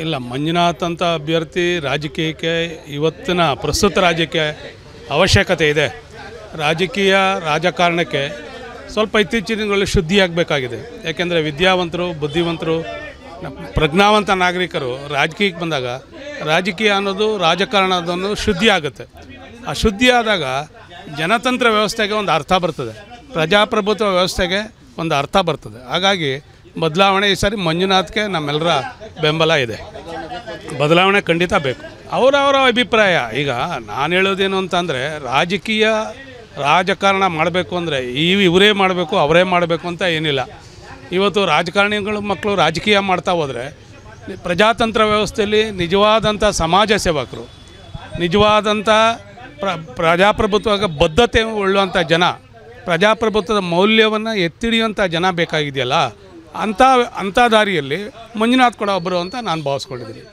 ಇಲ್ಲ, ಮಂಜುನಾಥ್ ಅಂತ ಅಭ್ಯರ್ಥಿ ರಾಜಕೀಯಕ್ಕೆ ಇವತ್ತಿನ ಪ್ರಸ್ತುತ ರಾಜ್ಯಕ್ಕೆ ಅವಶ್ಯಕತೆ ಇದೆ. ರಾಜಕಾರಣಕ್ಕೆ ಸ್ವಲ್ಪ ಇತ್ತೀಚಿನ ದಿನಗಳಲ್ಲಿ ಶುದ್ಧಿಯಾಗಬೇಕಾಗಿದೆ. ಯಾಕೆಂದರೆ ವಿದ್ಯಾವಂತರು, ಬುದ್ಧಿವಂತರು, ಪ್ರಜ್ಞಾವಂತ ನಾಗರಿಕರು ರಾಜಕೀಯಕ್ಕೆ ಬಂದಾಗ ರಾಜಕೀಯ ಅನ್ನೋದು ರಾಜಕಾರಣದನ್ನು ಶುದ್ಧಿ ಆಗುತ್ತೆ. ಆ ಶುದ್ಧಿ ಆದಾಗ ಜನತಂತ್ರ ವ್ಯವಸ್ಥೆಗೆ ಒಂದು ಅರ್ಥ ಬರ್ತದೆ, ಪ್ರಜಾಪ್ರಭುತ್ವ ವ್ಯವಸ್ಥೆಗೆ ಒಂದು ಅರ್ಥ ಬರ್ತದೆ. ಹಾಗಾಗಿ ಬದಲಾವಣೆ ಈ ಸಾರಿ ಮಂಜುನಾಥ್ಗೆ ನಮ್ಮೆಲ್ಲರ ಬೆಂಬಲ ಇದೆ. ಬದಲಾವಣೆ ಖಂಡಿತ ಬೇಕು. ಅವರವರ ಅಭಿಪ್ರಾಯ. ಈಗ ನಾನು ಹೇಳೋದೇನು ಅಂತಂದರೆ, ರಾಜಕಾರಣ ಮಾಡಬೇಕು ಅಂದರೆ ಇವರೇ ಮಾಡಬೇಕು ಅವರೇ ಮಾಡಬೇಕು ಅಂತ ಏನಿಲ್ಲ. ಇವತ್ತು ರಾಜಕಾರಣಿಗಳು ಮಕ್ಕಳು ರಾಜಕೀಯ ಮಾಡ್ತಾ ಹೋದರೆ ಪ್ರಜಾತಂತ್ರ ವ್ಯವಸ್ಥೆಯಲ್ಲಿ ನಿಜವಾದಂಥ ಸಮಾಜ ಸೇವಕರು, ನಿಜವಾದಂಥ ಪ್ರಜಾಪ್ರಭುತ್ವಕ್ಕೆ ಬದ್ಧತೆ ಉಳ್ಳುವಂಥ ಜನ, ಪ್ರಜಾಪ್ರಭುತ್ವದ ಮೌಲ್ಯವನ್ನು ಎತ್ತಿಡಿಯುವಂಥ ಜನ ಬೇಕಾಗಿದೆಯಲ್ಲ, ಅಂಥ ದಾರಿಯಲ್ಲಿ ಮಂಜುನಾಥ್ ಕೂಡ ಒಬ್ಬರು ಅಂತ ನಾನು ಭಾವಿಸ್ಕೊಂಡಿದ್ದೀನಿ.